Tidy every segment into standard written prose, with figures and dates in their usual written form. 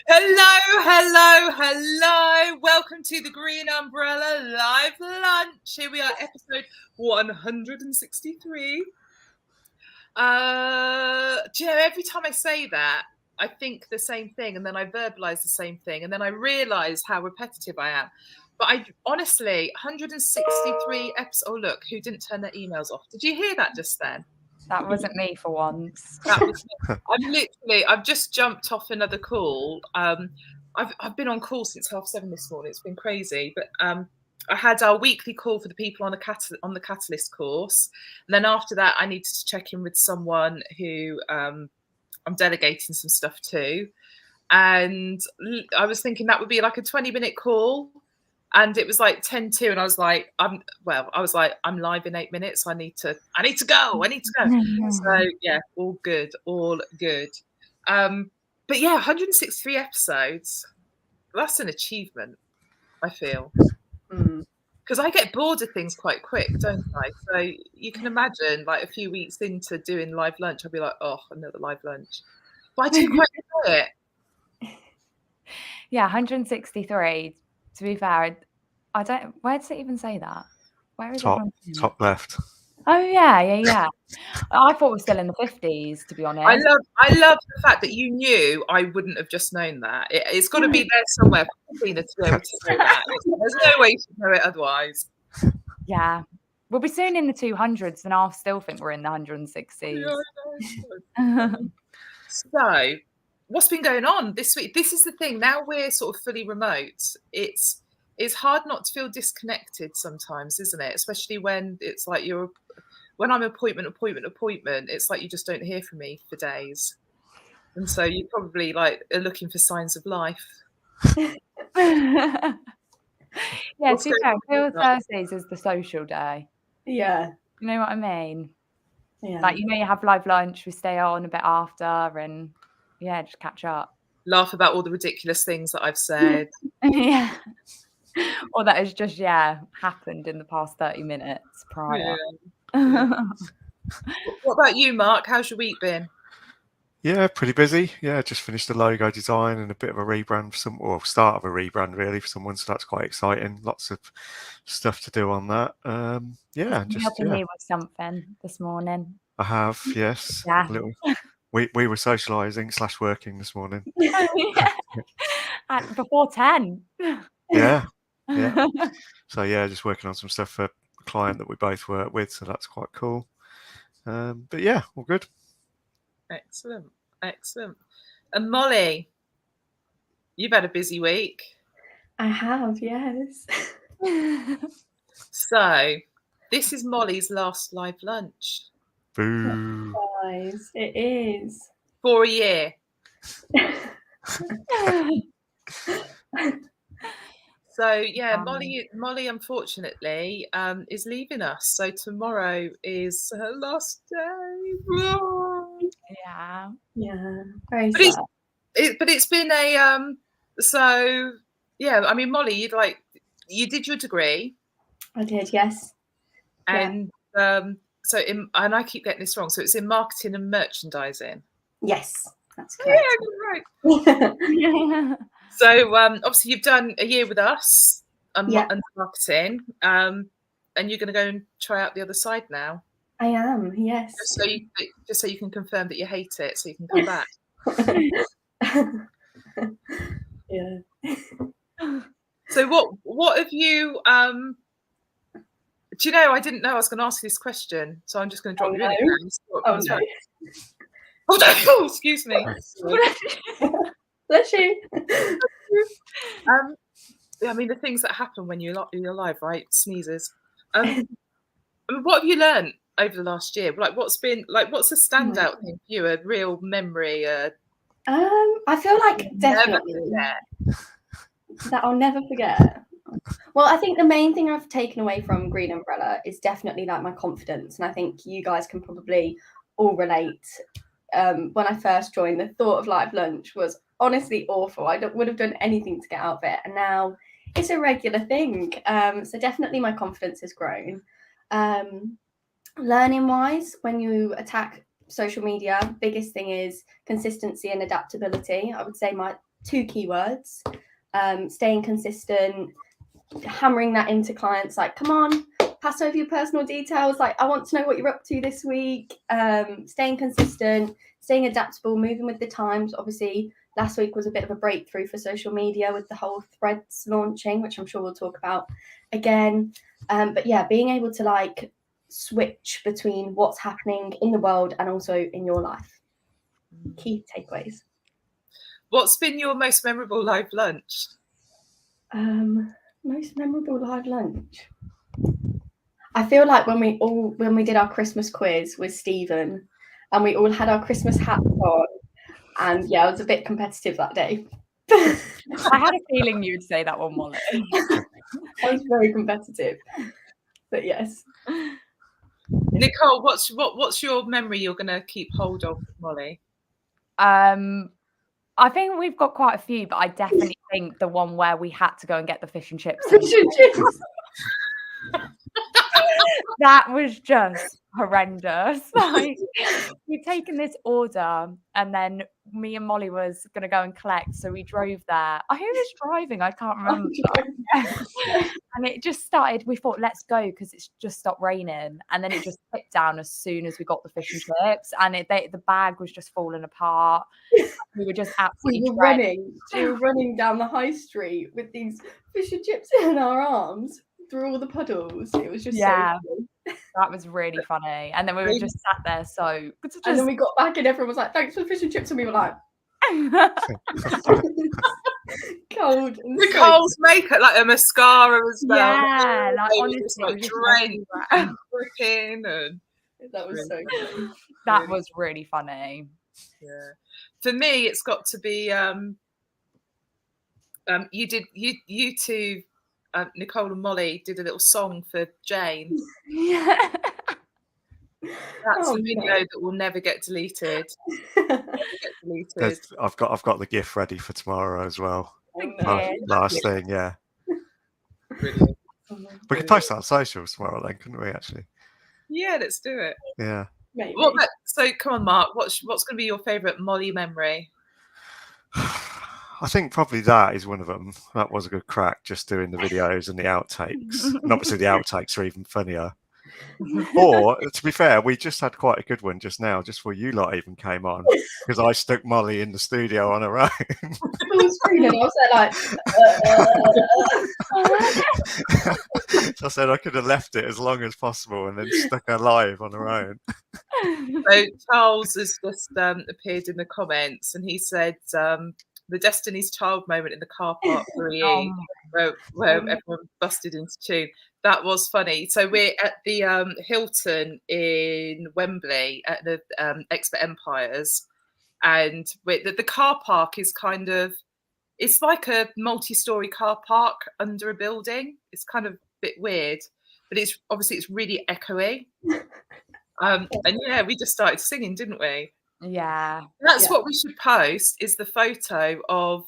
Hello. Welcome to the Green Umbrella Live Lunch. Here we are, episode 163. Do you know, every time I say that, I think the same thing, and then I verbalize the same thing, and then I realize how repetitive I am. But I honestly, 163 episodes. Oh, look, who didn't turn their emails off? Did you hear that just then? That wasn't me for once. That was I've just jumped off another call. I've been on call since 7:30 this morning. It's been crazy, but I had our weekly call for the people on the Catalyst course, and then after that, I needed to check in with someone who I'm delegating some stuff to, and I was thinking that would be like a 20-minute call. And it was like 10:02, and I was like, I'm live in 8 minutes. So I need to go. So yeah, all good. But yeah, 163 episodes. That's an achievement, I feel. Because I get bored of things quite quick, don't I? So you can imagine, like a few weeks into doing live lunch, I'll be like, oh, another live lunch. But I do quite enjoy it. Yeah, 163. To be fair, I don't. Where does it even say that? Where is top left? Oh yeah. I thought we're still in the 50s. To be honest, I love the fact that you knew. I wouldn't have just known that. It's got to be there somewhere for Christina to be able to know that. There's no way to know it otherwise. Yeah, we'll be soon in the 200s, and I'll still think we're in the 160s. Yeah, so, what's been going on this week? This is the thing. Now we're sort of fully remote. It's hard not to feel disconnected sometimes, isn't it? Especially when it's like when I'm appointment, it's like you just don't hear from me for days. And so you probably like are looking for signs of life. Yeah, to be fair, Phil Thursdays is the social day. Yeah. You know what I mean? Yeah. Like, you have live lunch, we stay on a bit after, and yeah, just catch up. Laugh about all the ridiculous things that I've said. Yeah. Or that has just, happened in the past 30 minutes prior. Yeah. What about you, Mark? How's your week been? Yeah, pretty busy. Yeah, just finished a logo design and a bit of a rebrand start of a rebrand really for someone. So that's quite exciting. Lots of stuff to do on that. Helping me with something this morning. I have, yes. Yeah. We were socialising / working this morning. Before 10. Yeah. So yeah, just working on some stuff for a client that we both work with. So that's quite cool. But yeah, all good. Excellent. And Molly, you've had a busy week. I have, yes. So, this is Molly's last live lunch. Boo. Guys, it is. For a year. So yeah, Molly unfortunately is leaving us. So tomorrow is her last day. Yeah. Very sad. But it's been a so yeah. I mean, Molly, you did your degree. I did, yes. And and I keep getting this wrong. So it's in marketing and merchandising. Yes, that's correct. Yeah. So obviously you've done a year with us and marketing, and you're going to go and try out the other side now. I am, yes. Just so you can confirm that you hate it, so you can come back. Yeah. So what have you? Do you know? I didn't know I was going to ask you this question, so I'm just going to drop you in it. Oh no! Oh no! Excuse me. Bless you. I mean, the things that happen when you're alive, right? Sneezes. What have you learned over the last year? Like, what's a standout thing for you? A real memory? I feel like definitely that I'll never forget. Well, I think the main thing I've taken away from Green Umbrella is definitely like my confidence, and I think you guys can probably all relate. When I first joined, the thought of live lunch was honestly awful. I would have done anything to get out of it, and now it's a regular thing. So definitely my confidence has grown. Learning wise, when you attack social media, biggest thing is consistency and adaptability. I would say my 2 keywords, staying consistent, hammering that into clients, like, come on, pass over your personal details. Like, I want to know what you're up to this week. Staying consistent, staying adaptable, moving with the times. Obviously, last week was a bit of a breakthrough for social media with the whole Threads launching, which I'm sure we'll talk about again. But yeah, being able to like switch between what's happening in the world and also in your life. Key takeaways. What's been your most memorable live lunch? Most memorable live lunch. I feel like when we did our Christmas quiz with Stephen and we all had our Christmas hats on, and yeah, I was a bit competitive that day. I had a feeling you'd say that one, Molly. I was very competitive, but yes. Nicole, what's your memory you're going to keep hold of, Molly? I think we've got quite a few, but I definitely think the one where we had to go and get the fish and chips. That was just horrendous. Like, we'd taken this order and then me and Molly was going to go and collect, so we drove there. Who was driving? I can't remember. And it just started, we thought, let's go, because it's just stopped raining, and then it just tipped down as soon as we got the fish and chips, and the bag was just falling apart. We were just absolutely we were running down the high street with these fish and chips in our arms through all the puddles. It was just so funny. That was really funny. And then we were just sat there and then we got back and everyone was like, thanks for the fish and chips, and we were like cold. Nicole's makeup, like a mascara as well. Yeah, like honestly, just like drenched and dripping, and that was so funny. That was really funny. Yeah. For me, it's got to be you two, Nicole and Molly, did a little song for Jane. Yeah. That's a video that will never get deleted. I've got the GIF ready for tomorrow as well. Last thing, yeah. Brilliant. We could post that on socials tomorrow then, couldn't we, actually? Yeah, let's do it. Yeah. Maybe. So come on, Mark, what's going to be your favourite Molly memory? I think probably that is one of them. That was a good crack, just doing the videos and the outtakes. And obviously the outtakes are even funnier. Or, to be fair, we just had quite a good one just now, just before you lot even came on, because I stuck Molly in the studio on her own. So I said I could have left it as long as possible and then stuck her live on her own. So Charles has just appeared in the comments, and he said the Destiny's Child moment in the car park for EE, where everyone busted into tune. That was funny. So we're at the Hilton in Wembley at the Expert Empires, and the car park is kind of, it's like a multi-story car park under a building. It's kind of a bit weird, but it's really echoey. And yeah, we just started singing, didn't we? Yeah. That's what we should post, is the photo of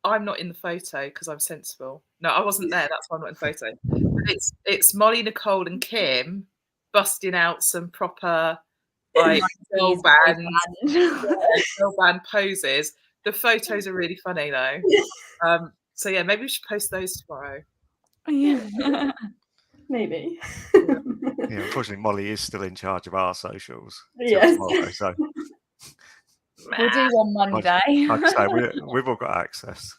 I'm not in the photo because I'm sensible. No, I wasn't there. That's why I'm not in the photo. But it's Molly, Nicole, and Kim busting out some proper like girl band poses. The photos are really funny though. So yeah, maybe we should post those tomorrow. Yeah. Maybe. Yeah, unfortunately, Molly is still in charge of our socials. Yes. Tomorrow, so. We'll do one Monday. Like I say, we've all got access.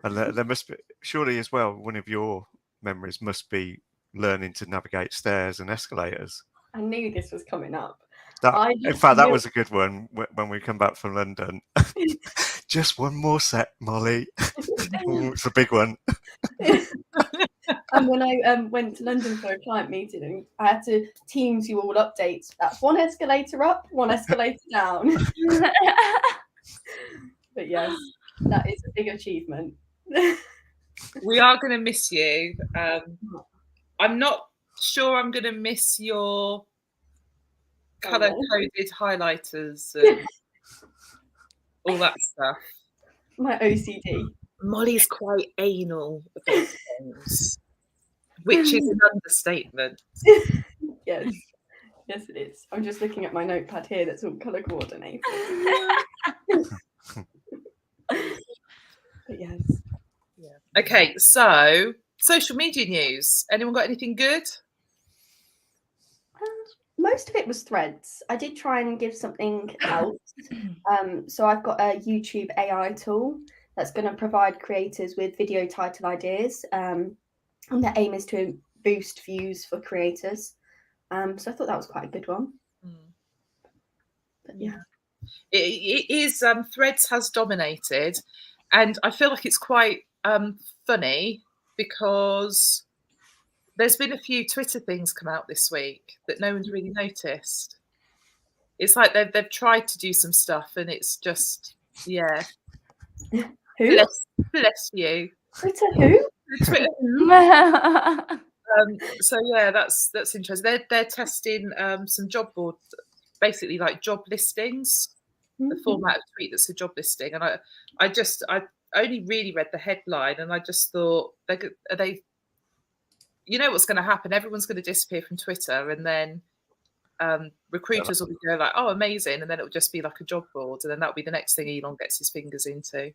And there must be, surely as well, one of your memories must be learning to navigate stairs and escalators. I knew this was coming up. In fact, that was a good one when we come back from London. Just one more set, Molly. Ooh, it's a big one. And when I went to London for a client meeting, I had to Teams you all updates. That's one escalator up, one escalator down. But yes, that is a big achievement. We are going to miss you. I'm not sure I'm going to miss your colour-coded highlighters and all that stuff. My OCD. Molly's quite anal about things, which is an understatement. Yes. Yes, it is. I'm just looking at my notepad here that's all colour coordinated. But yes. Yeah. Okay, so social media news. Anyone got anything good? Most of it was threads. I did try and give something else. So I've got a YouTube AI tool that's going to provide creators with video title ideas. And the aim is to boost views for creators. So I thought that was quite a good one. But yeah. It is threads has dominated, and I feel like it's quite funny because there's been a few Twitter things come out this week that no one's really noticed. It's like they've tried to do some stuff, and it's just Who? Bless you. Twitter who? Twitter who? So yeah, that's interesting. They're testing some job boards, basically like job listings. The format of tweet that's a job listing, and I only really read the headline, and I just thought, are they? You know what's going to happen? Everyone's going to disappear from Twitter, and then recruiters will be going like, "Oh, amazing," and then it'll just be like a job board, and then that'll be the next thing Elon gets his fingers into.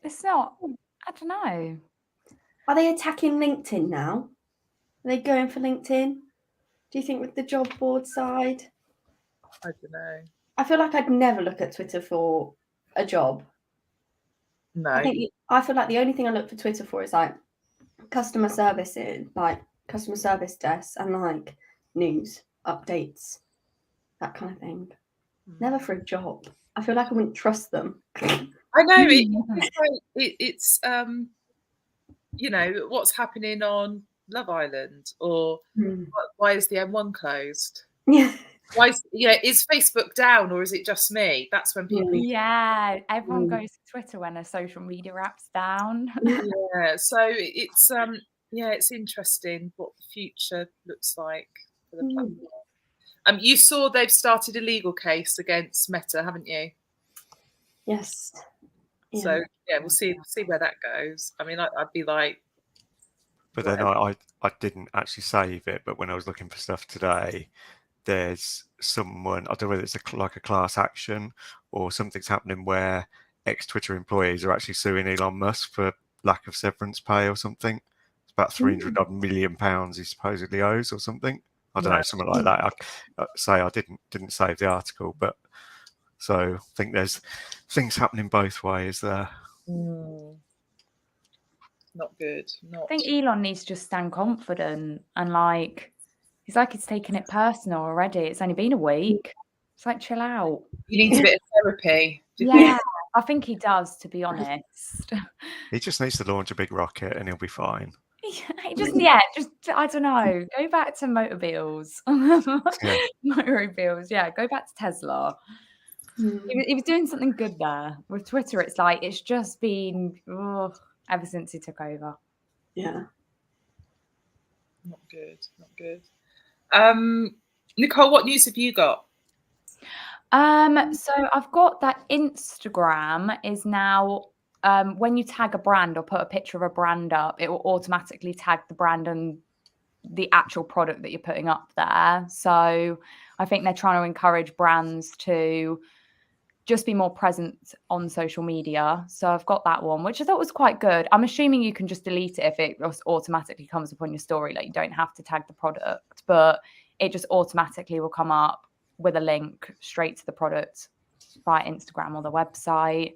It's not. I don't know. Are they attacking LinkedIn now? Are they going for LinkedIn? Do you think with the job board side? I don't know. I feel like I'd never look at Twitter for a job. No. I feel like the only thing I look for Twitter for is like customer services, like customer service desks, and like news updates, that kind of thing. Never for a job. I feel like I wouldn't trust them. I know it's you know, what's happening on Love Island, or why is the M1 closed? Yeah. Why is Facebook down, or is it just me? That's when people everyone goes to Twitter when a social media app's down. Yeah, so it's interesting what the future looks like for the platform. You saw they've started a legal case against Meta, haven't you? Yes. Yeah. So we'll see where that goes. I mean, I'd be like, but then I didn't actually save it. But when I was looking for stuff today, there's someone, I don't know whether it's like a class action or something's happening where ex-Twitter employees are actually suing Elon Musk for lack of severance pay or something. It's about 300 million pounds he supposedly owes or something. I don't know, something like that. I didn't save the article, but so I think there's things happening both ways there. Not good. I think Elon needs to just stand confident and like, he's taking it personal already. It's only been a week. It's like, chill out. You need a bit of therapy. Yeah, I think he does, to be honest. He just needs to launch a big rocket and he'll be fine. I don't know. Go back to motorbils. Motorbils, go back to Tesla. He was doing something good there. With Twitter, it's just been ever since he took over. Yeah. Not good. Nicole, what news have you got? So I've got that Instagram is now when you tag a brand or put a picture of a brand up, it will automatically tag the brand and the actual product that you're putting up there. So I think they're trying to encourage brands to just be more present on social media. So I've got that one, which I thought was quite good. I'm assuming you can just delete it if it automatically comes up on your story. Like, you don't have to tag the product, but it just automatically will come up with a link straight to the product via Instagram or the website.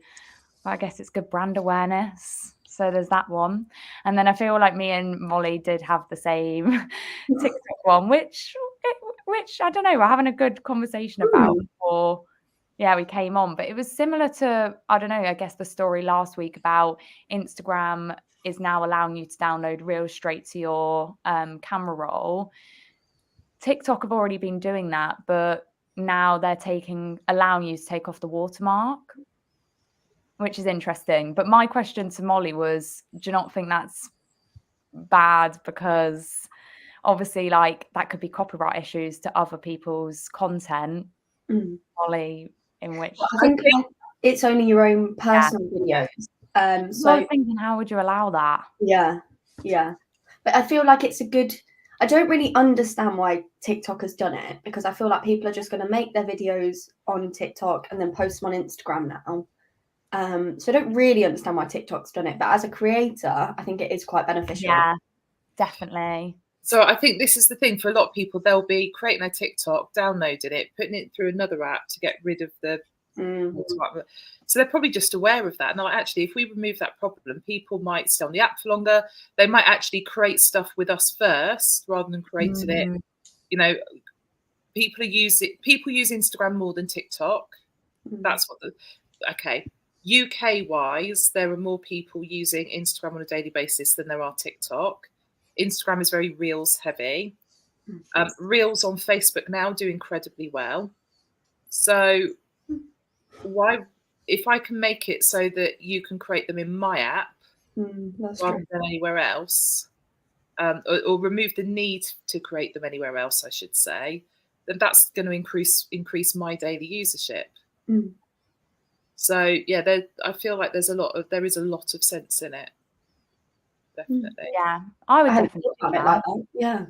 But I guess it's good brand awareness. So there's that one. And then I feel like me and Molly did have the same TikTok one, which I don't know, we're having a good conversation about before we came on. But it was similar to, I don't know, I guess the story last week about Instagram is now allowing you to download Reels straight to your camera roll. TikTok have already been doing that, but now they're allowing you to take off the watermark, which is interesting. But my question to Molly was, do you not think that's bad? Because obviously, like, that could be copyright issues to other people's content. Molly, in which I think it's only your own personal videos. So I was thinking, how would you allow that? Yeah. But I feel like it's a good. I don't really understand why TikTok has done it, because I feel like people are just going to make their videos on TikTok and then post them on Instagram now. So I don't really understand why TikTok's done it. But as a creator, I think it is quite beneficial. Yeah, definitely. So I think this is the thing for a lot of people. They'll be creating a TikTok, downloading it, putting it through another app to get rid of the watermark. So they're probably just aware of that. Now, actually, if we remove that problem, people might stay on the app for longer. They might actually create stuff with us first rather than creating it. You know, people use Instagram more than TikTok. That's what okay. UK wise, there are more people using Instagram on a daily basis than there are TikTok. Instagram is very reels heavy. Reels on Facebook now do incredibly well. So why, if I can make it so that you can create them in my app rather than anywhere else, or remove the need to create them anywhere else, I should say, then that's going to increase my daily usership. So yeah, I feel like there is a lot of sense in it. Definitely. Yeah, I would definitely do it that. like that. Yeah.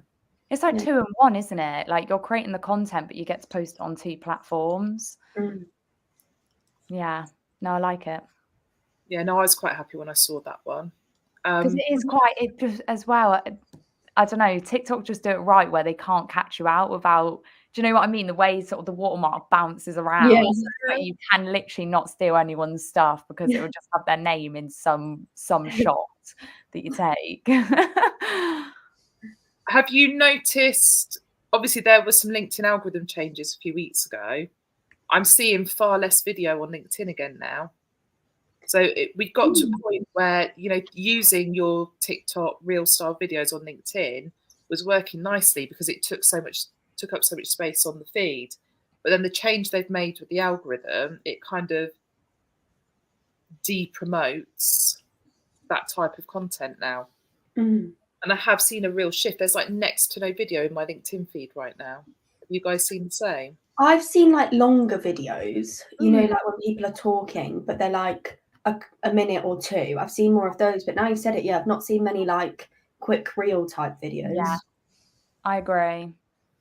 It's like 2 in 1, isn't it? Like you're creating the content, but you get to post it on 2 platforms. Yeah, no, I like it. Yeah, no, I was quite happy when I saw that one. Because it is quite, it just as well, I don't know, TikTok just do it right where they can't catch you out without, do you know what I mean? The way sort of the watermark bounces around. Yeah. So you can literally not steal anyone's stuff because it will just have their name in some shot that you take. Have you noticed, obviously there was some LinkedIn algorithm changes a few weeks ago. I'm seeing far less video on LinkedIn again now. So we've got to a point where, you know, using your TikTok reel style videos on LinkedIn was working nicely because it took up so much space on the feed. But then the change they've made with the algorithm, it kind of de-promotes that type of content now. And I have seen a real shift. There's like next to no video in my LinkedIn feed right now. Have you guys seen the same? I've seen like longer videos, you know, like when people are talking, but they're like a minute or 2. I've seen more of those, but now you've said it, yeah, I've not seen many like quick reel type videos. Yeah, I agree.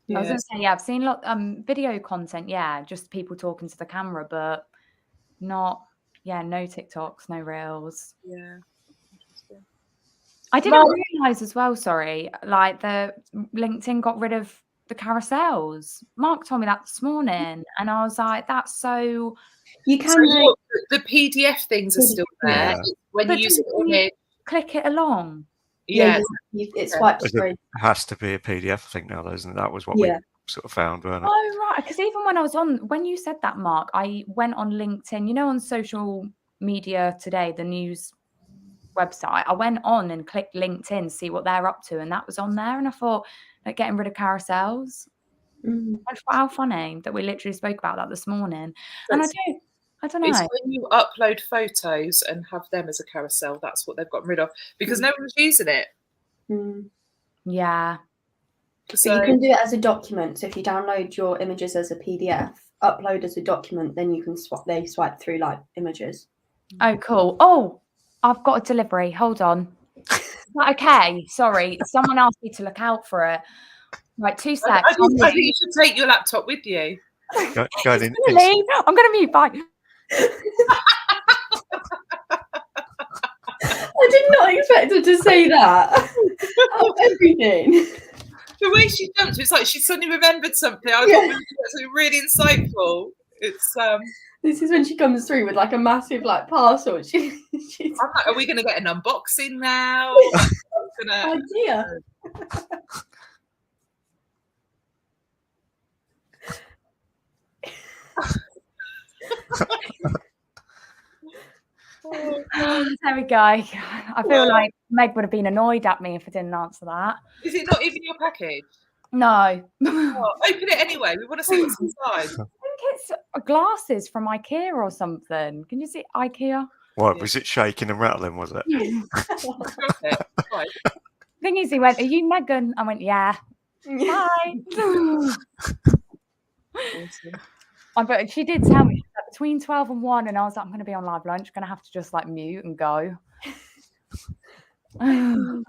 Yeah. I was going to say, yeah, I've seen a lot video content, yeah, just people talking to the camera, but not, yeah, no TikToks, no reels. Yeah. I didn't realise as well, sorry, like the LinkedIn got rid of the carousels. Mark told me that this morning, and I was like, that's so... You can so the PDF things are still there. Yeah. When But you use it on it, click it along. yeah. It swipes through. It has to be a PDF, I think, now, though, isn't it? That was what we sort of found, weren't it? Oh, right. Because even when I was when you said that, Mark, I went on LinkedIn, you know, on social media today, the news website, I went on and clicked LinkedIn to see what they're up to, and that was on there. And I thought, like, getting rid of carousels. How funny that we literally spoke about that this morning. And I don't know. It's when you upload photos and have them as a carousel, that's what they've gotten rid of because no one's using it. Yeah. So you can do it as a document. So if you download your images as a PDF, upload as a document, then you can swipe through like images. Oh, cool. Oh, I've got a delivery. Hold on. Okay, sorry. Someone asked me to look out for it. Right, 2 seconds. I think you should take your laptop with you. I'm going to mute. Bye. I did not expect her to say that. Everything. The way she jumped, it's like she suddenly remembered something. I thought it was something really insightful. It's This is when she comes through with like a massive like parcel. She's I'm like, are we going to get an unboxing now? Idea. There we go. I feel like Meg would have been annoyed at me if I didn't answer that. Is it not even your package? No. Oh, open it anyway. We want to see what's inside. I think it's glasses from IKEA or something. Can you see IKEA? What, was it shaking and rattling, was it? Right. Thing is, he went, "Are you Megan?" I went, "Yeah." Bye. But she did tell me she said between 12 and 1, and I was like, I'm going to be on live lunch, going to have to just like mute and go.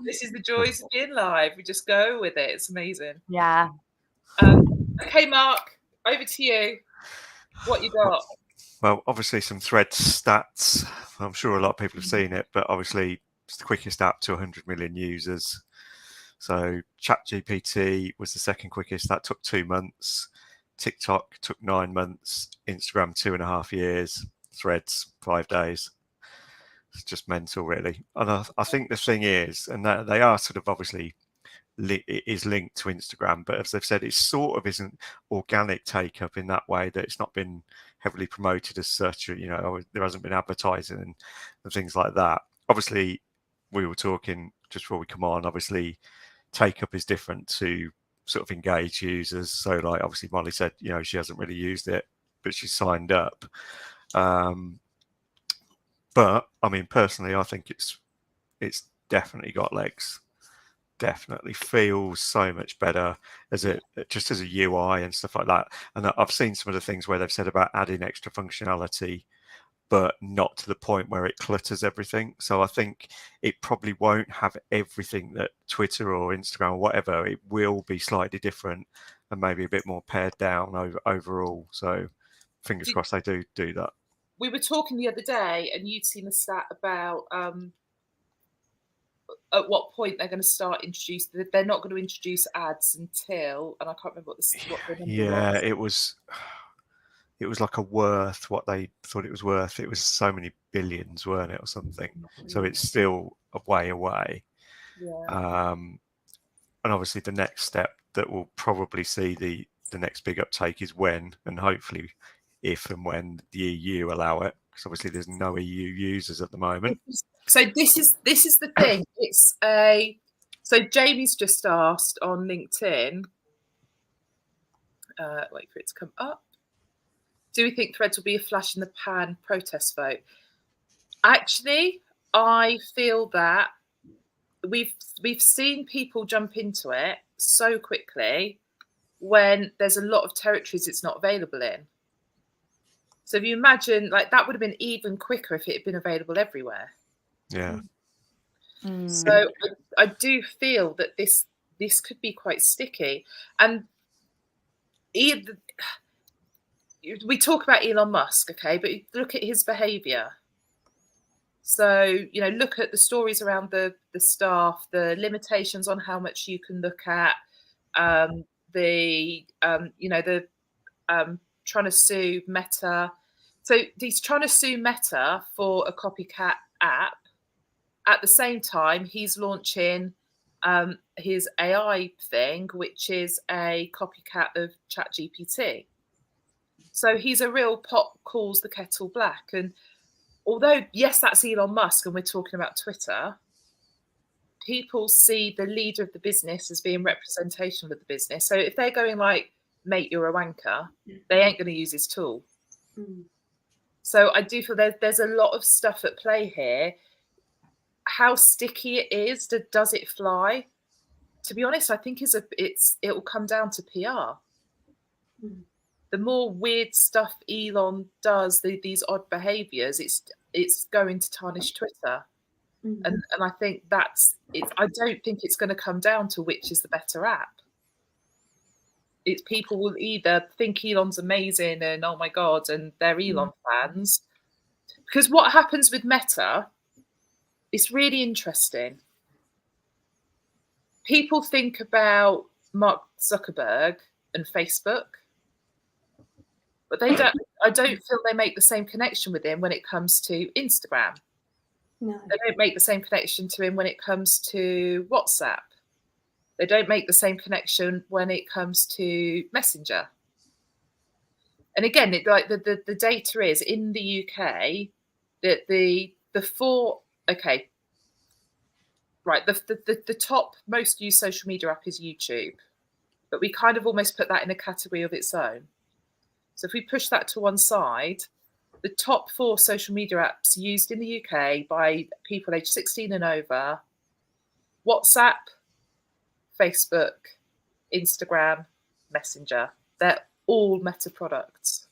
This is the joys of being live. We just go with it. It's amazing. Yeah. Okay, Mark, over to you. What you got? Well, obviously some Threads stats. I'm sure a lot of people have seen it, but obviously it's the quickest app to 100 million users. So ChatGPT was the second quickest. That took 2 months. TikTok took 9 months. Instagram 2.5 years. Threads 5 days. It's just mental, really. And I think the thing is, and that they are sort of obviously it is linked to Instagram, but as they've said, it sort of isn't organic take up in that way, that it's not been heavily promoted as such. You know, there hasn't been advertising and things like that. Obviously, we were talking just before we come on. Obviously, take up is different to sort of engaged users. So, like obviously, Molly said, you know, she hasn't really used it, but she's signed up. But I mean, personally, I think it's definitely got legs. Definitely feels so much better as a just as a UI and stuff like that. And I've seen some of the things where they've said about adding extra functionality, but not to the point where it clutters everything. So I think it probably won't have everything that Twitter or Instagram or whatever. It will be slightly different and maybe a bit more pared down overall. So fingers crossed they do that. We were talking the other day, and you'd seen a stat about at what point they're going to start introducing. They're not going to introduce ads until, and I can't remember what the number was. It was like a worth what they thought it was worth. It was so many billions, weren't it, or something? So it's still a way away. Yeah. And obviously the next step that will probably see the next big uptake is when, and hopefully if and when the EU allow it, because obviously there's no EU users at the moment. So this is the thing. It's so Jamie's just asked on LinkedIn. Wait for it to come up. Do we think Threads will be a flash in the pan protest vote? Actually, I feel that we've seen people jump into it so quickly when there's a lot of territories it's not available in. So if you imagine, like, that would have been even quicker if it had been available everywhere. Yeah. So I do feel that this could be quite sticky. And we talk about Elon Musk, okay, but look at his behaviour. So, you know, look at the stories around the staff, the limitations on how much you can look at, trying to sue Meta. So he's trying to sue Meta for a copycat app. At the same time, he's launching his AI thing, which is a copycat of ChatGPT. So he's a real pot calls the kettle black. And although, yes, that's Elon Musk and we're talking about Twitter, people see the leader of the business as being representational of the business. So if they're going like, mate, you're a wanker, they ain't going to use his tool. So I do feel there's a lot of stuff at play here. How sticky it is, does it fly? To be honest, I think it will come down to PR. The more weird stuff Elon does, these odd behaviours, it's going to tarnish Twitter. And I think that's it. I don't think it's going to come down to which is the better app. It's people will either think Elon's amazing and oh my god, and they're Elon fans. Because what happens with Meta, it's really interesting. People think about Mark Zuckerberg and Facebook, but they don't. I don't feel they make the same connection with him when it comes to Instagram. No. They don't make the same connection to him when it comes to WhatsApp. They don't make the same connection when it comes to Messenger. And again, the data is in the UK that the four. Okay, right. The top most used social media app is YouTube, but we kind of almost put that in a category of its own. So if we push that to one side, the top 4 social media apps used in the UK by people aged 16 and over: WhatsApp, Facebook, Instagram, Messenger. They're all Meta products.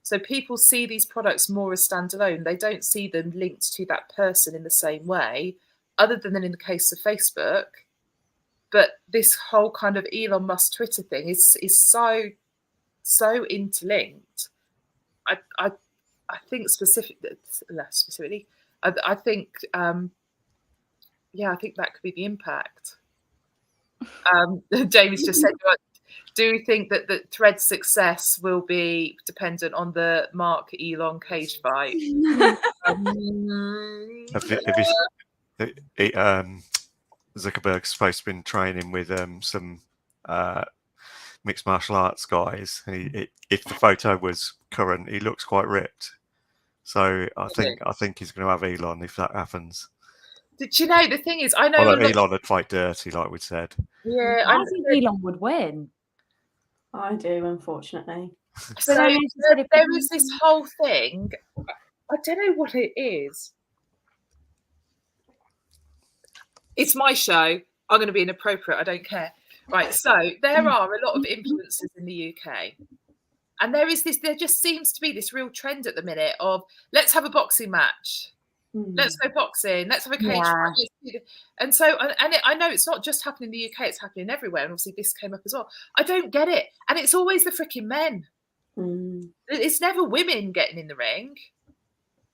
So So people see these products more as standalone. They don't see them linked to that person in the same way, other than in the case of Facebook. But this whole kind of Elon Musk Twitter thing is so interlinked. I think specifically, I think I think that could be the impact. Jamie's just said, do we think that the Thread's success will be dependent on the Mark Elon cage fight? Zuckerberg's supposed to have been training with some mixed martial arts guys. And if the photo was current, he looks quite ripped. So I think he's going to have Elon if that happens. Did you know, the thing is, I know Elon would fight dirty, like we said. Yeah, I think Elon would win. I do, unfortunately. So there is this whole thing. I don't know what it is. It's my show. I'm going to be inappropriate. I don't care. Right. So there are a lot of influencers in the UK. And there just seems to be this real trend at the minute of, let's have a boxing match. Let's go boxing. Let's have a cage fight. And so, I know it's not just happening in the UK, it's happening everywhere. And obviously this came up as well. I don't get it. And it's always the freaking men. It's never women getting in the ring.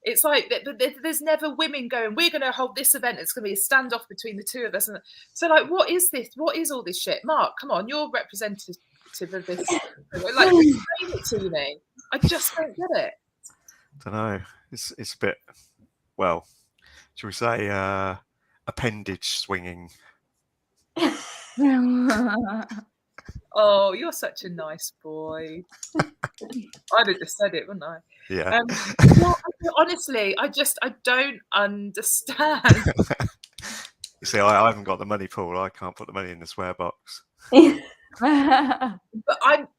It's like there's never women going, we're going to hold this event. It's going to be a standoff between the two of us. And so, like, what is this? What is all this shit? Mark, come on, you're representative of this. Like, explain it to me. I just don't get it. I don't know. It's a bit, well, shall we say, appendage swinging. Oh, you're such a nice boy. I'd have just said it, wouldn't I? Yeah. Honestly, I don't understand. You see, I haven't got the money, Paul. I can't put the money in the swear box. But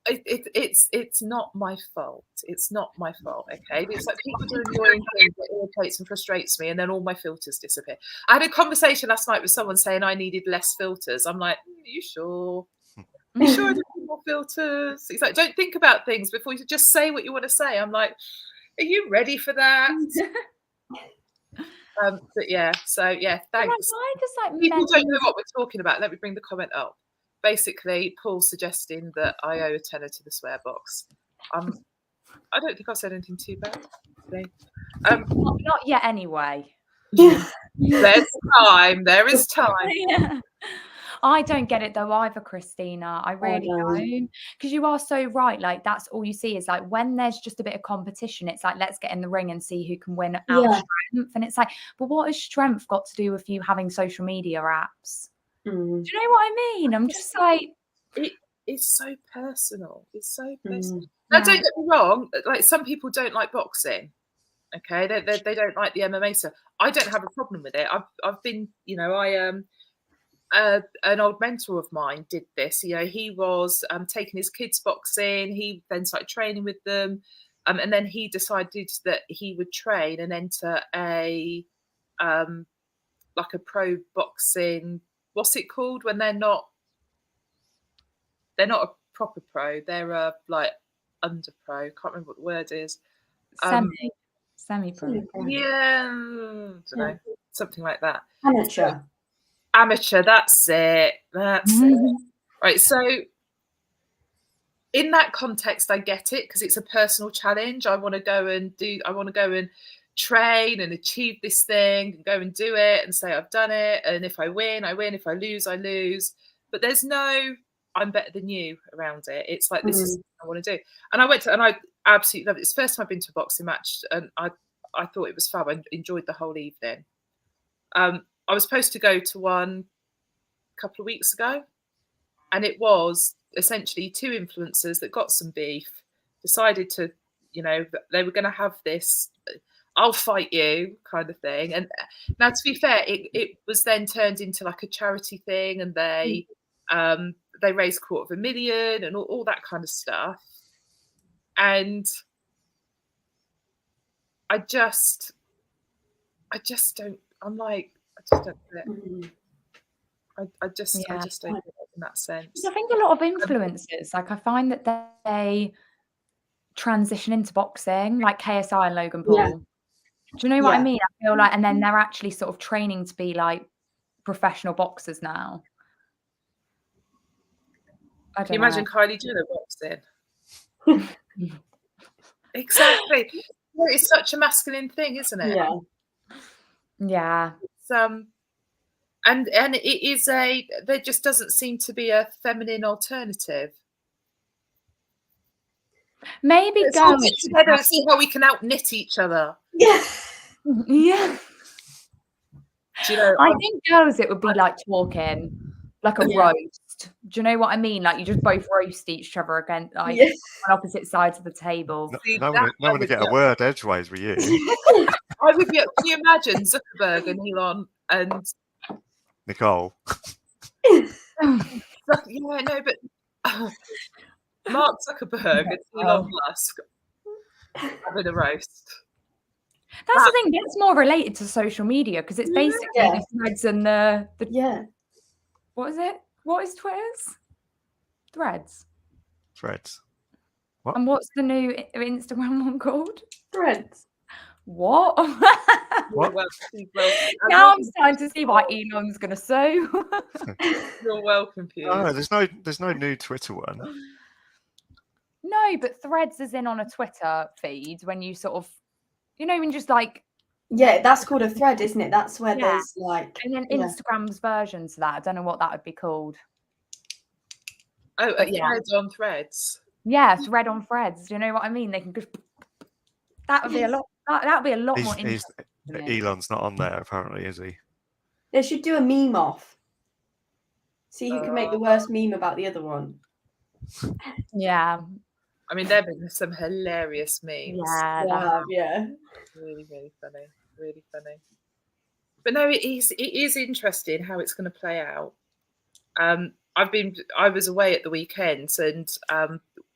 it's not my fault. It's not my fault, okay? It's like people do annoying things that irritates and frustrates me, and then all my filters disappear. I had a conversation last night with someone saying I needed less filters. I'm like, are you sure? Are you sure I need more filters? He's like, don't think about things before you just say what you want to say. I'm like, are you ready for that? But yeah, so yeah, thanks. People don't know what we're talking about. Let me bring the comment up. Basically, Paul's suggesting that I owe a tenner to the swear box. I don't think I've said anything too bad today. Not yet, anyway. There's time. There is time. Yeah. I don't get it though either, Christina. I really don't. Because you are so right. Like, that's all you see is like when there's just a bit of competition, it's like, let's get in the ring and see who can win our strength. And it's like, but what has strength got to do with you having social media apps? Do you know what I mean? I'm just like, it's so personal. It's so personal. Now, don't get me wrong. Like, some people don't like boxing. Okay, they don't like the MMA stuff. I don't have a problem with it. I've been, an old mentor of mine did this. He was taking his kids boxing. He then started training with them, and then he decided that he would train and enter a like a pro boxing. What's it called when they're not a proper pro? They're a like under pro. Can't remember what the word is. Semi-pro. Yeah, I don't know, something like that. Amateur, that's it. Right, so in that context, I get it, because it's a personal challenge. I want to go and train and achieve this thing and go and do it and say I've done it. And if I win, I win. If I lose, I lose. But there's no I'm better than you around it. It's like, this is what I want to do. And I absolutely loved it. It's the first time I've been to a boxing match, and I thought it was fun. I enjoyed the whole evening. I was supposed to go to one a couple of weeks ago, and it was essentially two influencers that got some beef, decided to, they were going to have this I'll fight you kind of thing. And now, to be fair, it was then turned into like a charity thing, and they raised $250,000 and all that kind of stuff. And I just don't. I'm like, I just don't get it. I just don't get it in that sense. I think a lot of influencers, like, I find that they transition into boxing, like KSI and Logan Paul. Yeah. Do you know what I Yeah. mean? I feel like, and then they're actually sort of training to be like professional boxers now. I Can you don't imagine Kylie Jenner boxing? Exactly. Well, it's such a masculine thing, isn't it? Yeah. Yeah. It's, and it is there just doesn't seem to be a feminine alternative. Maybe Let's all girls get together and see how we can out-knit each other. Yeah. Yeah. Do you know? I think girls, it would be like talking, like a Yeah. roast. Do you know what I mean? Like you just both roast each other again, like Yes. on opposite sides of the table. See, No that one to get a word edgeways with you. I would be. Can you imagine Zuckerberg and Elon and Nicole. yeah, no, but Mark Zuckerberg and Elon Musk having a roast. That's the thing. That's more related to social media because it's basically Yeah. the threads and the Yeah. what is it? What is Twitter's? Threads. Threads. And what's the new Instagram one called? Threads. What? What? Now I'm starting to see why Elon's gonna sue. You're well confused. Oh, there's no new Twitter one. No, but Threads is in on a Twitter feed when you sort of, you know, when just like. Yeah, that's called a thread, isn't it? That's where there's like. And then Instagram's version to that. I don't know what that would be called. Oh, Threads on Threads. Yeah, thread on Threads. Do you know what I mean? They can just. That would be a lot. That would be a lot more interesting. Elon's not on there apparently, is he? They should do a meme off. See who can make the worst meme about the other one. Yeah. I mean, there have been some hilarious memes. Yeah. Really, really funny. Really funny. But no, it is interesting how it's going to play out. I was away at the weekend, and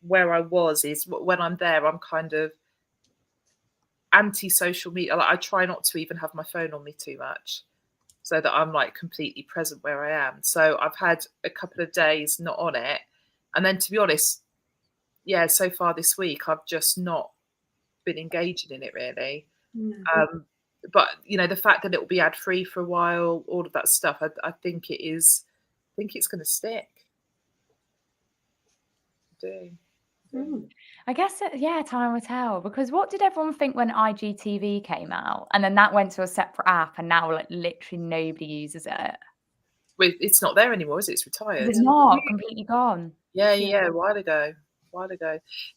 where I was is when I'm there, I'm kind of anti-social media. Like, I try not to even have my phone on me too much, so that I'm like completely present where I am. So I've had a couple of days not on it, and then to be honest, yeah, so far this week I've just not been engaging in it really. But you know, the fact that it will be ad free for a while, all of that stuff, I think it is. I think it's going to stick. I do. I guess time will tell. Because what did everyone think when IGTV came out, and then that went to a separate app, and now like literally nobody uses it. It's not there anymore, is it? It's retired. It's not completely gone. Yeah, a while ago.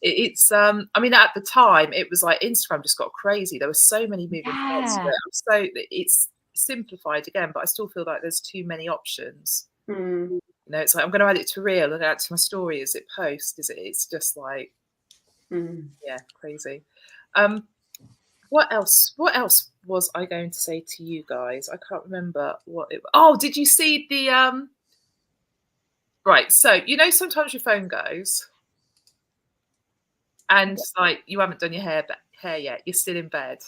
It's I mean, at the time it was like Instagram just got crazy. There were so many moving parts to it. So it's simplified again, but I still feel like there's too many options. You know, it's like I'm going to add it to reel and add it to my story. Is it post? Is it? It's just like yeah, crazy. What else was I going to say to you guys? I can't remember what it was. Oh, did you see the right, so you know sometimes your phone goes and like you haven't done your hair yet, you're still in bed.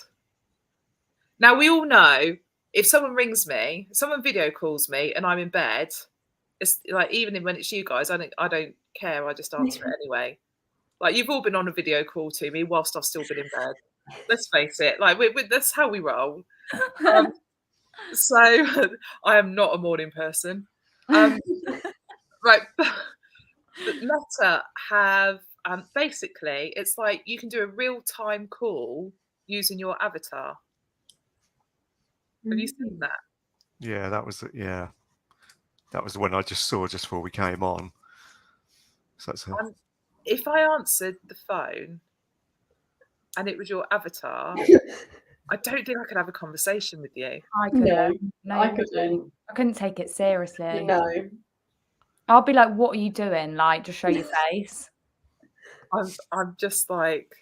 Now we all know if someone rings me, someone video calls me and I'm in bed, it's like even when it's you guys, I don't care, I just answer it anyway. Like you've all been on a video call to me whilst I've still been in bed. Let's face it, like that's how we roll. So I am not a morning person. Right, but Meta have basically it's like you can do a real-time call using your avatar. Have you seen that? Yeah, that was the one I just saw just before we came on. So that's if I answered the phone and it was your avatar, I don't think I could have a conversation with you. I couldn't. No, I couldn't. I couldn't take it seriously. No. I'll be like, what are you doing? Like, just show your face. I'm just like,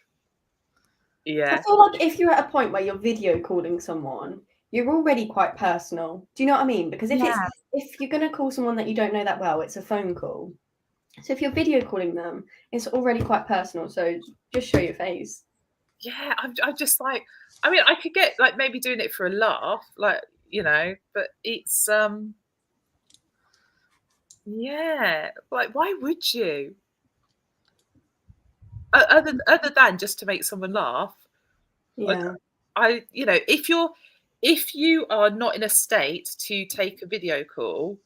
yeah. I feel like if you're at a point where you're video calling someone, you're already quite personal. Do you know what I mean? Because if you're going to call someone that you don't know that well, it's a phone call. So if you're video calling them, it's already quite personal. So just show your face. Yeah, I'm just like, I mean, I could get like maybe doing it for a laugh, like, you know, but it's yeah, like why would you? other than just to make someone laugh. Yeah. If you are not in a state to take a video call,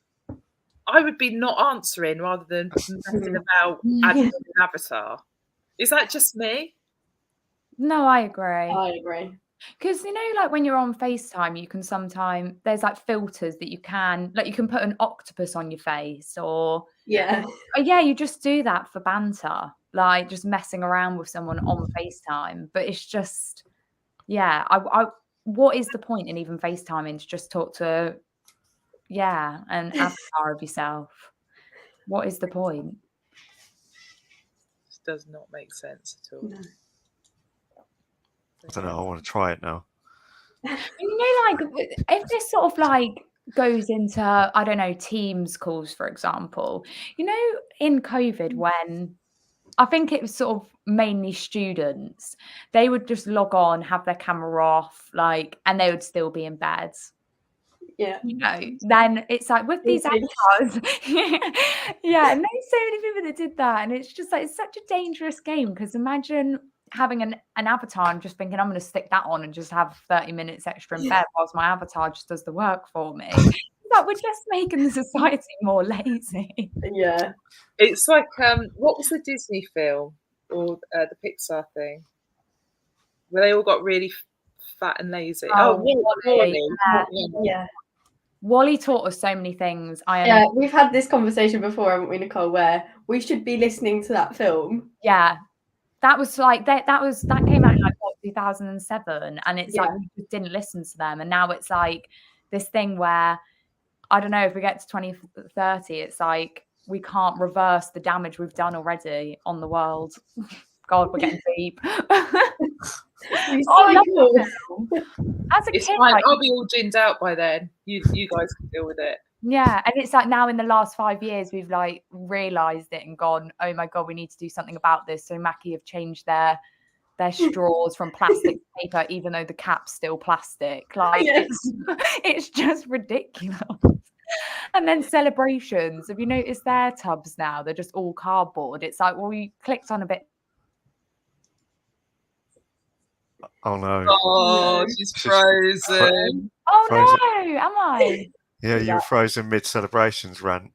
I would be not answering rather than messing about adding an avatar. Is that just me? No, I agree. I agree. Because, like when you're on FaceTime, you can sometimes, there's like filters that you can put an octopus on your face or Yeah. you just do that for banter, like just messing around with someone on FaceTime. But it's just, what is the point in even FaceTiming to just talk to, an avatar of yourself? What is the point? This does not make sense at all. No. I don't know. I want to try it now. Like if this sort of like goes into, I don't know, Teams calls, for example, in COVID, when I think it was sort of mainly students, they would just log on, have their camera off, and they would still be in bed. Yeah. Then it's like with these avatars, and there's so many people that did that, and it's just like it's such a dangerous game, because imagine having an avatar and just thinking, I'm going to stick that on and just have 30 minutes extra in bed whilst my avatar just does the work for me. Like, we're just making the society more lazy. Yeah. It's like, what was the Disney film or the Pixar thing where they all got really fat and lazy? WALL-E. Yeah. WALL-E taught us so many things. We've had this conversation before, haven't we, Nicole, where we should be listening to that film. Yeah. That was like that came out in 2007, and it's like we just didn't listen to them, and now it's like this thing where I don't know, if we get to 2030, it's like we can't reverse the damage we've done already on the world. God, we're getting deep. As a kid, like, I'll be all ginned out by then. You guys can deal with it. Yeah, and it's like now in the last 5 years we've like realised it and gone, oh my God, we need to do something about this. So Mackie have changed their straws from plastic to paper, even though the cap's still plastic. Like it's just ridiculous. And then celebrations. Have you noticed their tubs now? They're just all cardboard. It's like, well, we clicked on a bit. Oh no. Oh, she's frozen. Oh no, am I? Yeah, you were frozen mid-celebrations rant.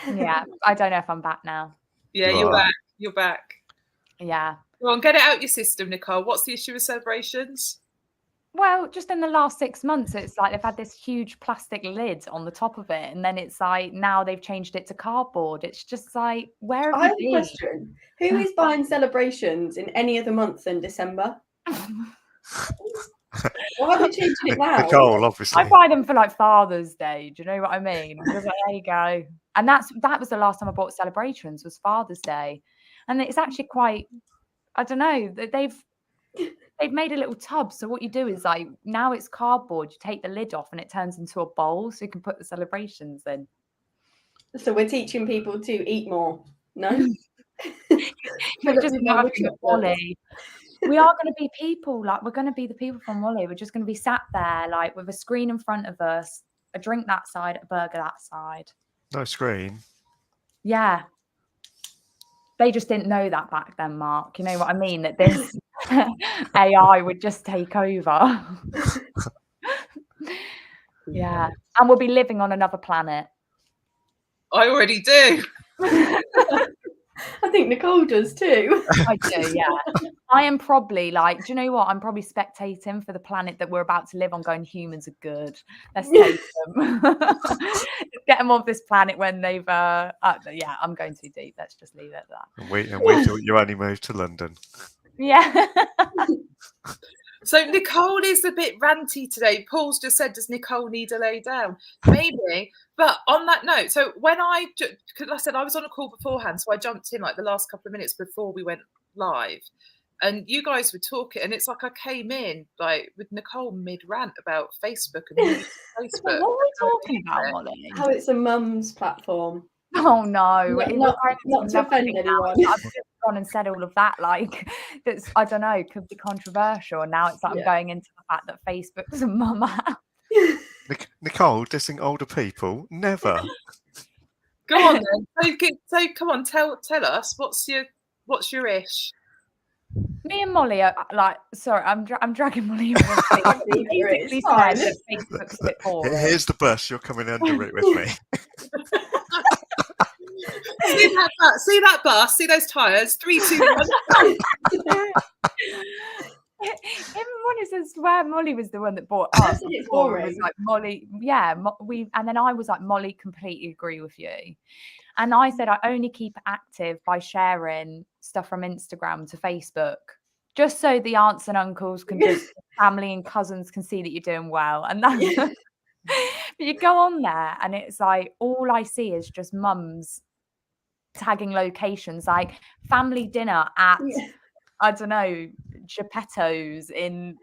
Yeah, I don't know if I'm back now. Yeah, you're back. You're back. Yeah. Go on, get it out your system, Nicole. What's the issue with celebrations? Well, just in the last 6 months, it's like they've had this huge plastic lid on the top of it, and then it's like now they've changed it to cardboard. It's just like, where have you been? I have a question. Who is buying celebrations in any other month than December? Why are they changing it now? Nicole, obviously. I buy them for like Father's Day. Do you know what I mean? I'm just like, there you go. And that was the last time I bought celebrations, was Father's Day. And it's actually quite, I don't know, they've made a little tub. So what you do is like, now it's cardboard. You take the lid off and it turns into a bowl so you can put the celebrations in. So we're teaching people to eat more. No? You're just WALL-E. We are going to be people, like we're going to be the people from WALL-E. We're just going to be sat there like with a screen in front of us, a drink that side, a burger that side. No screen. Yeah. They just didn't know that back then, Mark. You know what I mean? That this AI would just take over. Yeah. And we'll be living on another planet. I already do. I think Nicole does too. I do, yeah. I am probably like, do you know what? I'm probably spectating for the planet that we're about to live on, going, humans are good. Let's take them. Get them off this planet when they've, yeah, I'm going too deep. Let's just leave it at that. And wait till you only moved to London. Yeah. So Nicole is a bit ranty today. Paul's just said, does Nicole need to lay down? Maybe. But on that note, so when because I said I was on a call beforehand, so I jumped in like the last couple of minutes before we went live, and you guys were talking, and it's like I came in like with Nicole mid-rant about Facebook and Facebook. What are we talking about, Molly? How it's a mum's platform. Oh no, not to offend anyone. I've just gone and said all of that, like that's, I don't know, could be controversial. And now it's like I'm going into the fact that Facebook's a mum app. Nicole dissing older people? Never. Go on then. So come on, tell us what's What's your ish? Me and Molly are like, sorry, I'm dragging Molly over. Basically fine. said that Facebook's a bit boring. Here's the bus. You're coming under it with me. See that bus? See those tyres? 3, 2, 1. Everyone says swear Molly was the one that bought us. It's before. boring. It was like Molly, yeah, and then I was like, Molly, completely agree with you. And I said I only keep it active by sharing stuff from Instagram to Facebook, just so the aunts and uncles can just family and cousins can see that you're doing well. And that's but you go on there and it's like all I see is just mums tagging locations like family dinner at I don't know, Geppetto's in,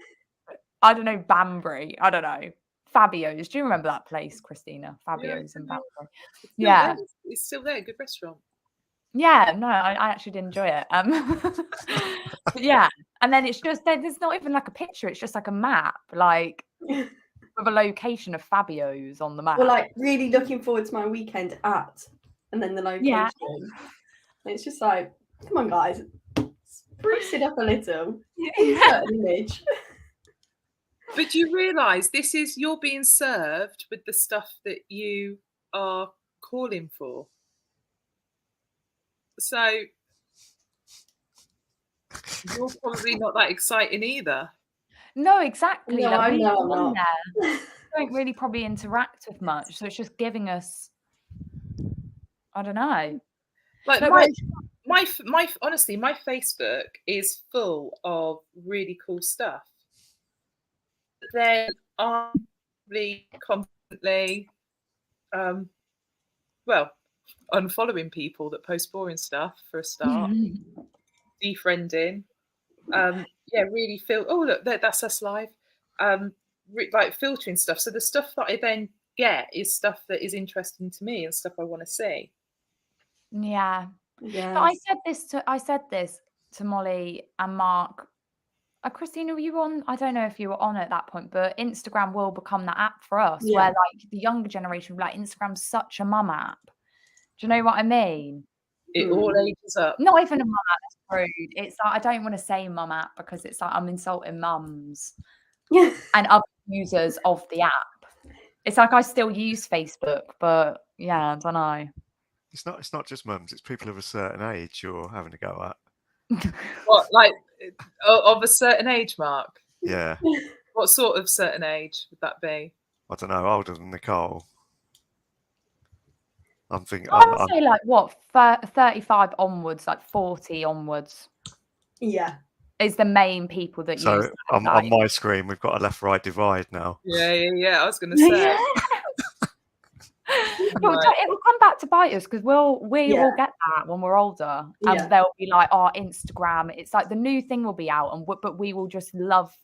I don't know, Banbury. I don't know. Fabio's. Do you remember that place, Christina? Fabio's in Banbury. Yeah. It's still there. Good restaurant. Yeah. No, I actually did enjoy it. But yeah. And then it's just, there's not even like a picture. It's just like a map, like with a location of Fabio's on the map. Well, like really looking forward to my weekend at, and then the location. Yeah. And it's just like, come on, guys. Spruce it up a little. Insert an image. But you realise you're being served with the stuff that you are calling for. So you're probably not that exciting either. No, exactly. No, like, I we know go I'm on not. there, don't really probably interact with much. So it's just giving us, I don't know. Like But my honestly, my Facebook is full of really cool stuff. Then I'm really constantly, well, unfollowing people that post boring stuff for a start, defriending. Really feel. Oh look, that's us live. Like filtering stuff. So the stuff that I then get is stuff that is interesting to me and stuff I want to see. Yeah. Yeah. But I said this to Molly and Mark. Christina, were you on? I don't know if you were on at that point, but Instagram will become that app for us where like the younger generation will be like, Instagram's such a mum app. Do you know what I mean? It all ages up. Not even a mum app, that's rude. It's like I don't want to say mum app because it's like I'm insulting mums and other users of the app. It's like I still use Facebook, but yeah, I don't know. It's not just mums. It's people of a certain age you're having to go at. What, like of a certain age, Mark? Yeah. What sort of certain age would that be? I don't know. Older than Nicole. I'm thinking. I would say like what 35 onwards, like 40 onwards. Yeah. Is the main people that use. So on my screen, we've got a left-right divide now. Yeah. I was going to say. But it will come back to bite us because we will get that when we're older, and they'll be like, "Oh, Instagram." It's like the new thing will be out, but we will just love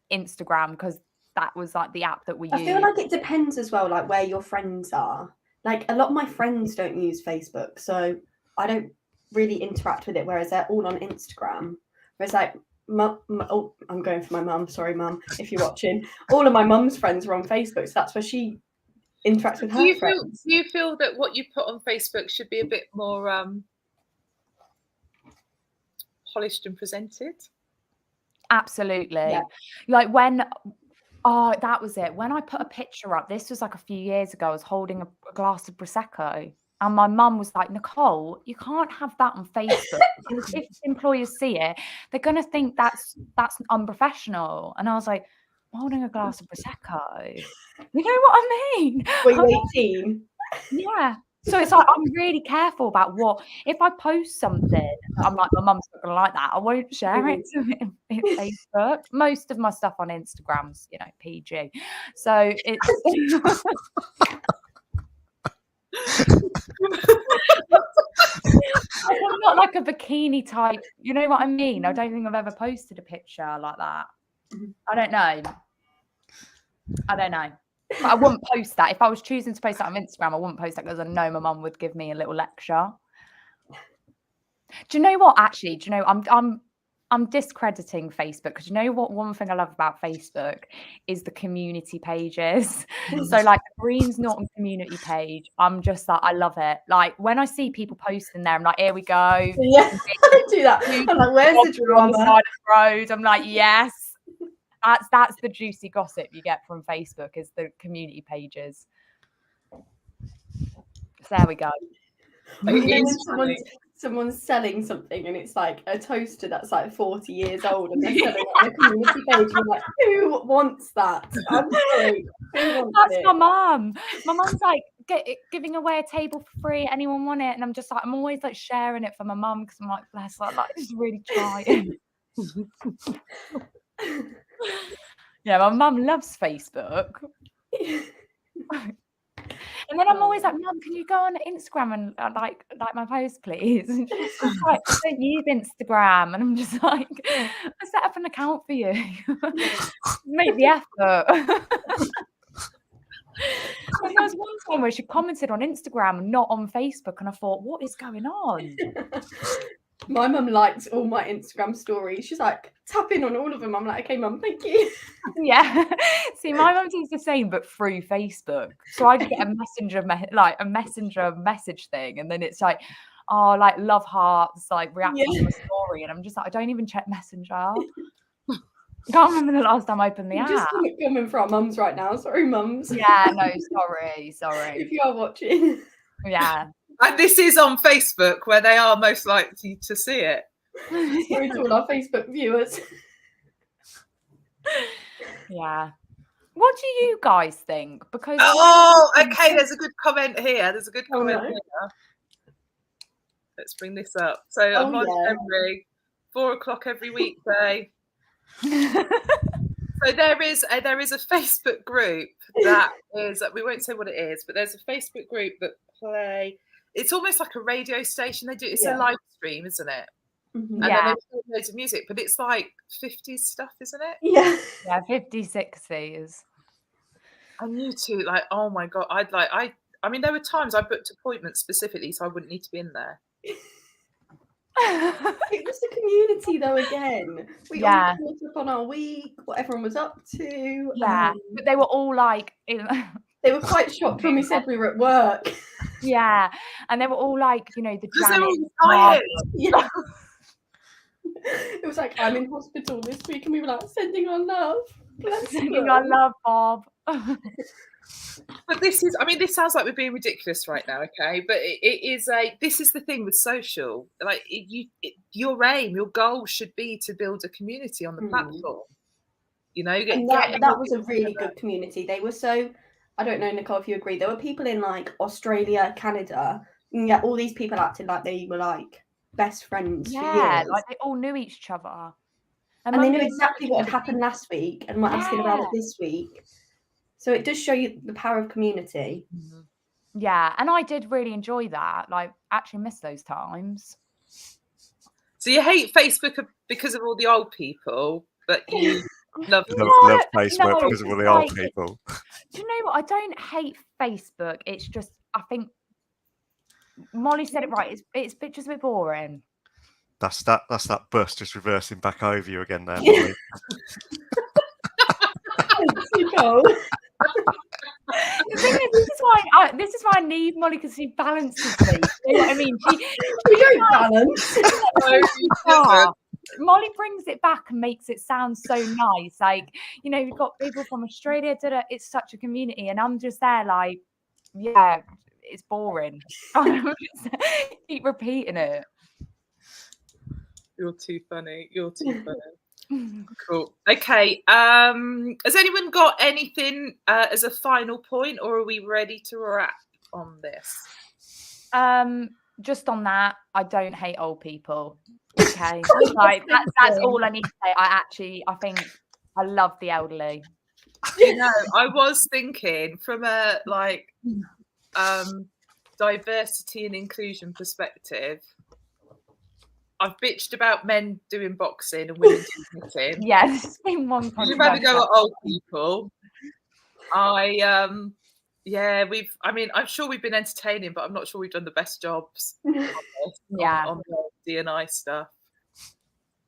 Instagram because that was like the app that we use. I feel like it depends as well, like where your friends are. Like a lot of my friends don't use Facebook, so I don't really interact with it. Whereas they're all on Instagram. Whereas like, I'm going for my mum. Sorry, mum, if you're watching. All of my mum's friends are on Facebook, so that's where she interacts with her friends. Do you feel that what you put on Facebook should be a bit more polished and presented? Absolutely. Yeah. Like when, that was it. When I put a picture up, this was like a few years ago, I was holding a glass of Prosecco. And my mum was like, Nicole, you can't have that on Facebook. Because if employers see it, they're going to think that's unprofessional. And I was like, I'm holding a glass of Prosecco. You know what I mean? Were you 18? Yeah. So it's like, I'm really careful about if I post something, I'm like, my mum's not going to like that. I won't share it to Facebook. Most of my stuff on Instagram's, PG. So it's... I'm not like a bikini type, you know what I mean? I don't think I've ever posted a picture like that. I don't know. But I wouldn't post that. If I was choosing to post that on Instagram, I wouldn't post that because I know my mum would give me a little lecture. Do you know what? Actually, I'm I'm discrediting Facebook because you know what? One thing I love about Facebook is the community pages. So like the Greens Norton community page, I'm just like, I love it. Like when I see people posting there, I'm like, here we go. Yeah, I do that. I'm like, where's the On the drama? side of the road. I'm like, yes. That's the juicy gossip you get from Facebook is the community pages. So there we go. You know when someone's selling something and it's like a toaster that's like 40 years old and they're selling it on a community page and you're like, who wants that? I'm sorry. Who wants That's it? my mum. My mum's like giving away a table for free. Anyone want it? And I'm just like, I'm always like sharing it for my mum because I'm like, bless her, like she's really trying. Yeah, my mum loves Facebook. And then I'm always like, Mum, can you go on Instagram and like my post, please? And she's just like, I don't use Instagram. And I'm just like, I set up an account for you. Make the effort. And there was one time where she commented on Instagram and not on Facebook, and I thought, what is going on? My mum likes all my Instagram stories. She's like, tap in on all of them. I'm like, okay, Mum, thank you. Yeah. See, my mum does the same, but through Facebook. So I get a messenger message thing, and then it's like, oh, like love hearts, like reacting to a story, and I'm just like, I don't even check Messenger. I can't remember the last time I opened the app. Just coming from our mums right now. Sorry, mums. Yeah, no, sorry. If you are watching. Yeah. And this is on Facebook where they are most likely to see it. Sorry to all our Facebook viewers. Yeah. What do you guys think? Because okay, there's a good comment here. Here. Let's bring this up. So I'm on every 4 o'clock every weekday. So there is a Facebook group that is, we won't say what it is, but there's a Facebook group that play. It's almost like a radio station. They do. It's a live stream, isn't it? Mm-hmm. And then they play loads of music, but it's like 50s stuff, isn't it? Yeah. Yeah, 50s, 60s. And you two, like, oh my god, I mean, there were times I booked appointments specifically so I wouldn't need to be in there. It was the community though. Again, we all caught up on our week, what everyone was up to. Yeah, but they were all like, they were quite shocked when we said we were at work. Yeah, and they were all like, you know, the tired. Yeah. It was like, I'm in hospital this week, and we were like sending our love. Sending our love, Bob. But this sounds like we're being ridiculous right now, okay? But this is the thing with social. Like, your aim, your goal should be to build a community on the platform. You know, and that was a really good community. They were so, I don't know, Nicole, if you agree, there were people in like Australia, Canada, and yet all these people acted like they were like best friends. Yeah, like they all knew each other. And they knew exactly what had happened last week and were asking about it this week. So it does show you the power of community. Mm-hmm. Yeah, and I did really enjoy that. Like, actually miss those times. So you hate Facebook because of all the old people, but you love Facebook because of all the old people. Do you know what? I don't hate Facebook. It's just, I think Molly said it right. It's just a bit boring. That's that bus just reversing back over you again there, Molly. The thing is, this is why I need Molly, because she balances me. You know what I mean? We don't balance. Molly brings it back and makes it sound so nice. Like, you know, we've got people from Australia. It's such a community, and I'm just there like, yeah, it's boring. Keep repeating it. You're too funny. Cool. Okay. Has anyone got anything as a final point, or are we ready to wrap on this? Just on that, I don't hate old people. Okay, like that's all I need to say. I think I love the elderly. You know, I was thinking from a diversity and inclusion perspective. I've bitched about men doing boxing and women doing knitting. Yes, it's been one. You'd rather go at old people. I'm sure we've been entertaining, but I'm not sure we've done the best jobs. On the DNI stuff.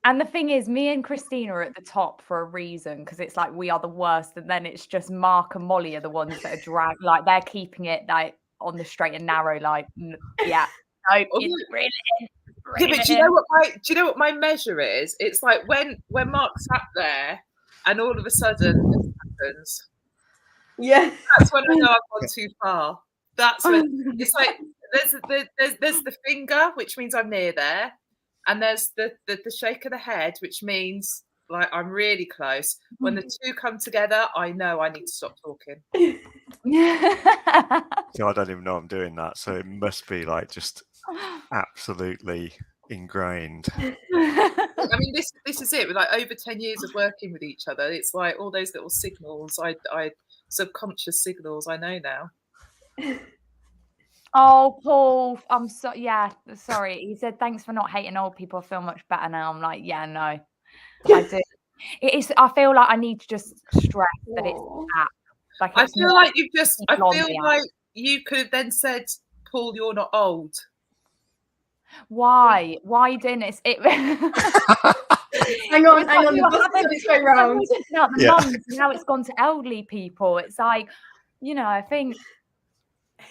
And the thing is, me and Christina are at the top for a reason, because it's like we are the worst, and then it's just Mark and Molly are the ones that are dragged. Like they're keeping it like on the straight and narrow. Like, yeah, no, it's really. Yeah, but do you know what my measure is? It's like when Mark sat there, and all of a sudden this happens. Yeah, That's when I know I've gone too far. That's when it's like there's the finger, which means I'm near there, and there's the shake of the head, which means like I'm really close. When the two come together, I know I need to stop talking. So I don't even know I'm doing that. So it must be like just absolutely ingrained. I mean, this is it. With like over 10 years of working with each other, it's like all those little signals, I subconscious signals, I know now. Oh, Paul, I'm sorry. He said, thanks for not hating old people. I feel much better now. I'm like, yeah, no, I do. It is. I feel like I need to just stress that it's app. Like I feel like you could have then said, Paul, you're not old. Why didn't it? hang on, the bus is going round. Now it's gone to elderly people. It's like, I think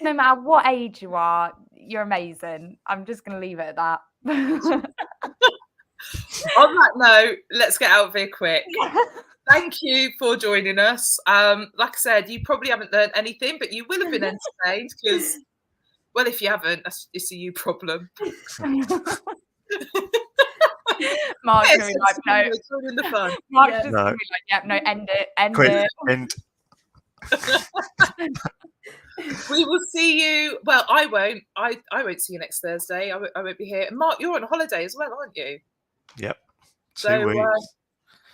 no matter what age you are, you're amazing. I'm just going to leave it at that. On that note, let's get out of here quick. Thank you for joining us. Like I said, you probably haven't learned anything, but you will have been entertained because, well, if you haven't, it's a you problem. Mark's going to be like, no. In the fun. Mark's just going to be like, yeah, no, end it. End. We will see you. Well, I won't. I won't see you next Thursday. I won't be here. And Mark, you're on holiday as well, aren't you? Yep. 2 So, weeks.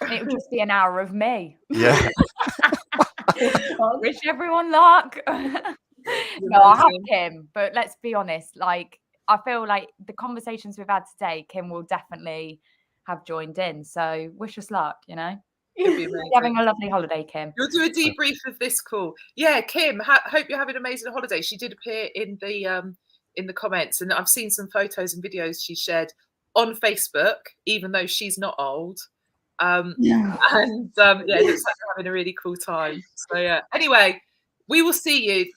It will just be an hour of me. Yeah. Wish everyone luck. No, I have Kim, but let's be honest. Like, I feel like the conversations we've had today, Kim will definitely have joined in. So wish us luck. It'll be amazing. Having a lovely holiday, Kim. You'll do a debrief of this call. Yeah, Kim. Hope you're having an amazing holiday. She did appear in the comments, and I've seen some photos and videos she shared on Facebook, even though she's not old. And it looks like they're having a really cool time. So yeah. Anyway, we will see you.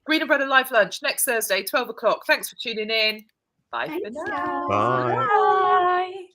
Green Umbrella Live Lunch next Thursday, 12 o'clock. Thanks for tuning in. Bye for now. Bye. Bye.